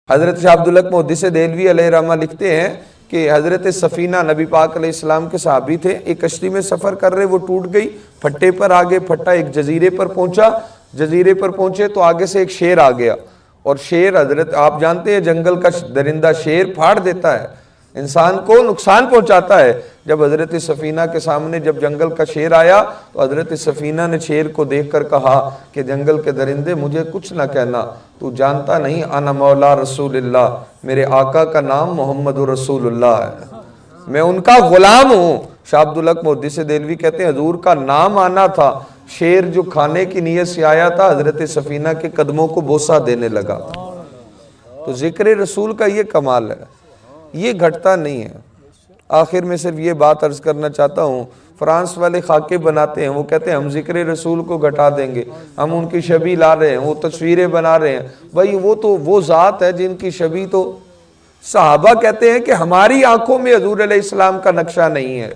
حضرت شاہ عبدالحق محدث دہلوی علیہ رحمہ لکھتے ہیں کہ حضرت سفینہ نبی پاک علیہ السلام کے صحابی تھے، ایک کشتی میں سفر کر رہے، وہ ٹوٹ گئی، پھٹے پر آگے پھٹا ایک جزیرے پر پہنچا، جزیرے پر پہنچے تو آگے سے ایک شیر آ گیا، اور شیر حضرت آپ جانتے ہیں جنگل کا درندہ شیر پھاڑ دیتا ہے، انسان کو نقصان پہنچاتا ہے۔ جب حضرت سفینہ کے سامنے جب جنگل کا شیر آیا تو حضرت سفینہ نے شیر کو دیکھ کر کہا کہ جنگل کے درندے مجھے کچھ نہ کہنا، تو جانتا نہیں انا مولا رسول اللہ، میرے آقا کا نام محمد رسول اللہ ہے، میں ان کا غلام ہوں۔ شاہ عبدالحق محدث دہلوی کہتے ہیں حضور کا نام آنا تھا، شیر جو کھانے کی نیت سے آیا تھا حضرت سفینہ کے قدموں کو بوسہ دینے لگا۔ تو ذکر رسول کا یہ کمال ہے، یہ گھٹتا نہیں ہے۔ آخر میں صرف یہ بات عرض کرنا چاہتا ہوں، فرانس والے خاکے بناتے ہیں، وہ کہتے ہیں ہم ذکر رسول کو گھٹا دیں گے، ہم ان کی شبیہ لا رہے ہیں، وہ تصویریں بنا رہے ہیں۔ بھائی وہ تو وہ ذات ہے جن کی شبیہ تو صحابہ کہتے ہیں کہ ہماری آنکھوں میں حضور علیہ السلام کا نقشہ نہیں ہے۔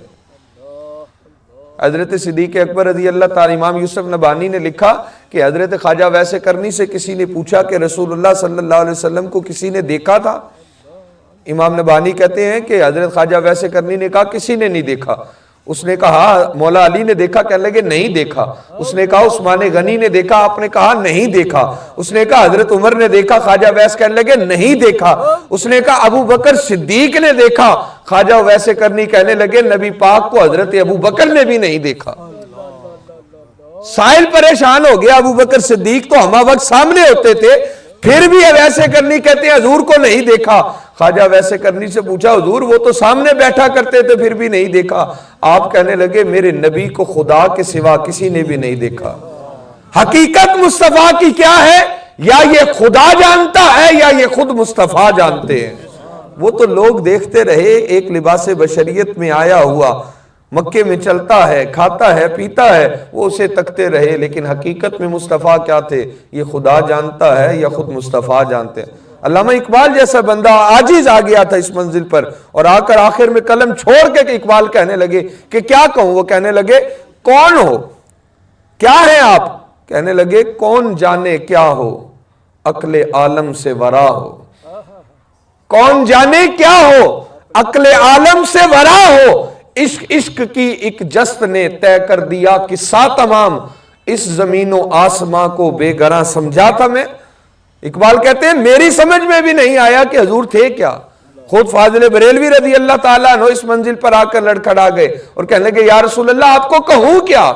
حضرت صدیق اکبر رضی اللہ تعالی، امام یوسف نبہانی نے لکھا کہ حضرت خواجہ ویسے کرنی سے کسی نے پوچھا کہ رسول اللہ صلی اللہ علیہ وسلم کو کسی نے دیکھا تھا؟ امام نبہانی کہتے ہیں کہ حضرت خواجہ ویسے کرنی نے کہا کسی نے نہیں دیکھا۔ اس نے کہا مولا علی نے دیکھا، کہنے لگے نہیں دیکھا۔ اس نے کہا عثمان غنی نے دیکھا، آپ نے کہا نہیں دیکھا۔ اس نے کہا حضرت عمر نے دیکھا، خواجہ ویس کہنے لگے نہیں دیکھا۔ اس نے کہا ابو بکر صدیق نے دیکھا، خواجہ ویسے کرنی کہنے لگے نبی پاک کو حضرت ابو بکر نے بھی نہیں دیکھا۔ سائل پریشان ہو گیا، ابو بکر صدیق تو ہمہ وقت سامنے ہوتے تھے، پھر بھی ویسے کرنی کہتے ہیں حضور کو نہیں دیکھا۔ خواجہ ویسے کرنی سے پوچھا حضور وہ تو سامنے بیٹھا کرتے تھے پھر بھی نہیں دیکھا۔ آپ کہنے لگے میرے نبی کو خدا کے سوا کسی نے بھی نہیں دیکھا۔ حقیقت مصطفیٰ کی کیا ہے؟ یا یہ خدا جانتا ہے یا یہ خود مصطفیٰ جانتے ہیں۔ وہ تو لوگ دیکھتے رہے، ایک لباس بشریت میں آیا ہوا مکے میں چلتا ہے، کھاتا ہے، پیتا ہے، وہ اسے تکتے رہے، لیکن حقیقت میں مصطفیٰ کیا تھے یہ خدا جانتا ہے یا خود مصطفیٰ جانتے ہیں۔ علامہ اقبال جیسا بندہ عاجز آ گیا تھا اس منزل پر، اور آ کر آخر میں قلم چھوڑ کے اقبال کہنے لگے کہ کیا کہوں؟ وہ کہنے لگے کون ہو، کیا ہیں آپ؟ کہنے لگے کون جانے کیا ہو، عقل عالم سے ورا ہو۔ کون جانے کیا ہو، عقل عالم سے ورا ہو، عشق کی ایک جست نے طے کر دیا قصہ تمام، اس زمین و آسماں کو بے گراں سمجھا تھا میں۔ اقبال کہتے ہیں میری سمجھ میں بھی نہیں آیا کہ حضور تھے کیا۔ خود فاضل بریلوی رضی اللہ تعالیٰ عنہ اس منزل پر آ کر لڑکھڑا گئے اور کہنے لگے یا رسول اللہ آپ کو کہوں کیا،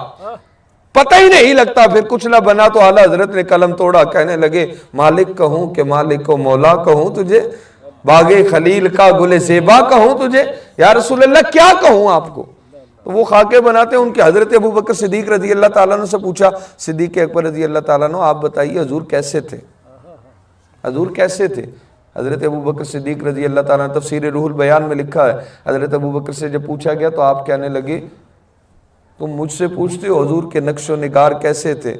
پتہ ہی نہیں لگتا۔ پھر کچھ نہ بنا تو اعلیٰ حضرت نے قلم توڑا، کہنے لگے مالک کہوں کہ مالک و مولا کہوں تجھے، باغ خلیل کا گل زیبا کہوں تجھے، یا رسول اللہ کیا کہوں آپ کو۔ تو وہ خاکے بناتے ہیں ان کے حضرت ابو بکر صدیق رضی اللہ تعالیٰ عنہ سے پوچھا، صدیق اکبر رضی اللہ تعالیٰ عنہ آپ بتائیے حضور کیسے تھے، حضور کیسے تھے؟ حضرت ابو بکر صدیق رضی اللہ تعالیٰ عنہ تفسیر روح البیان میں لکھا ہے، حضرت ابو بکر سے جب پوچھا گیا تو آپ کہنے لگے تم مجھ سے پوچھتے ہو حضور کے نقش و نگار کیسے تھے؟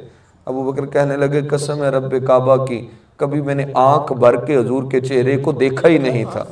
ابو بکر کہنے لگے قسم ہے رب کعبہ کی، کبھی میں نے آنکھ بھر کے حضور کے چہرے کو دیکھا ہی نہیں تھا۔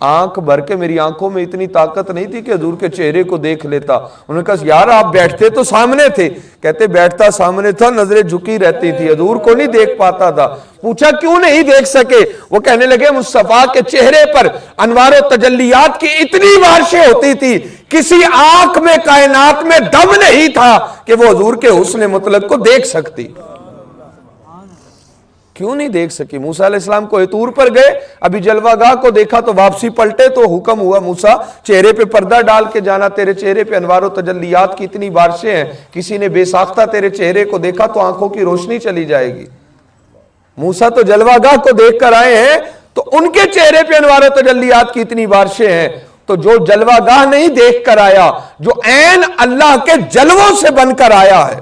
آنکھ بھر کے میری آنکھوں میں اتنی طاقت نہیں تھی کہ حضور کے چہرے کو دیکھ لیتا۔ انہوں نے کہا یار آپ بیٹھتے تو سامنے تھے، کہتے بیٹھتا سامنے تھا، نظریں جھکی رہتی تھی، حضور کو نہیں دیکھ پاتا تھا۔ پوچھا کیوں نہیں دیکھ سکے؟ وہ کہنے لگے مصطفیٰ کے چہرے پر انوار و تجلیات کی اتنی بارشیں ہوتی تھی، کسی آنکھ میں کائنات میں دم نہیں تھا کہ وہ حضور کے حسن مطلق کو دیکھ سکتی۔ کیوں نہیں دیکھ سکی؟ موسیٰ علیہ السلام کو طور پر گئے، ابھی جلوہ گاہ کو دیکھا تو واپسی پلٹے تو حکم ہوا موسیٰ چہرے پہ پردہ ڈال کے جانا، تیرے چہرے پہ انوار و تجلیات کی اتنی بارشیں ہیں، کسی نے بے ساختہ تیرے چہرے کو دیکھا تو آنکھوں کی روشنی چلی جائے گی۔ موسیٰ تو جلوہ گاہ کو دیکھ کر آئے ہیں تو ان کے چہرے پہ انوار و تجلیات کی اتنی بارشیں ہیں، تو جو جلوہ گاہ نہیں دیکھ کر آیا، جو عین اللہ کے جلووں سے بن کر آیا ہے،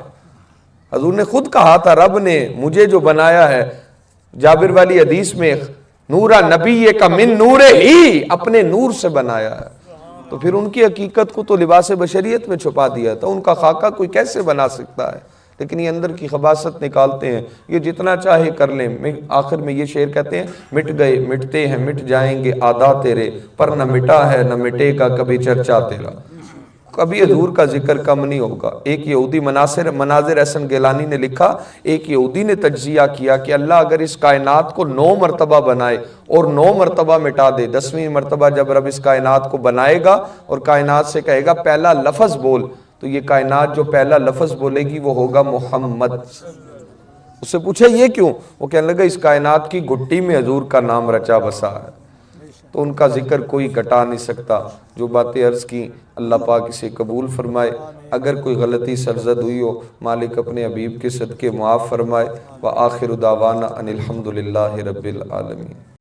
حضور نے خود کہا تھا رب نے مجھے جو بنایا ہے، جابر والی حدیث میں نورا نبی کا من نور ہی، اپنے نور سے بنایا ہے۔ تو پھر ان کی حقیقت کو تو لباس بشریت میں چھپا دیا تھا، ان کا خاکہ کوئی کیسے بنا سکتا ہے؟ لیکن یہ اندر کی خباثت نکالتے ہیں، یہ جتنا چاہے کر لیں۔ آخر میں یہ شعر کہتے ہیں مٹ گئے مٹتے ہیں مٹ جائیں گے آدھا تیرے، پر نہ مٹا ہے نہ مٹے گا کبھی چرچا تیرا۔ کبھی حضور کا ذکر کم نہیں ہوگا۔ ایک یہودی مناظر احسن گیلانی نے لکھا، ایک یہودی نے تجزیہ کیا کہ اللہ اگر اس کائنات کو 9 مرتبہ بنائے اور 9 مرتبہ مٹا دے، 10ویں مرتبہ جب رب اس کائنات کو بنائے گا اور کائنات سے کہے گا پہلا لفظ بول، تو یہ کائنات جو پہلا لفظ بولے گی وہ ہوگا محمد۔ اس سے پوچھا یہ کیوں؟ وہ کہنے لگا اس کائنات کی گھٹی میں حضور کا نام رچا بسا ہے، تو ان کا ذکر کوئی گھٹا نہیں سکتا۔ جو باتیں عرض کی اللہ پاک اسے قبول فرمائے، اگر کوئی غلطی سرزد ہوئی ہو مالک اپنے حبیب کے صدقے معاف فرمائے۔ وآخر دعوانا ان الحمدللہ رب العالمین۔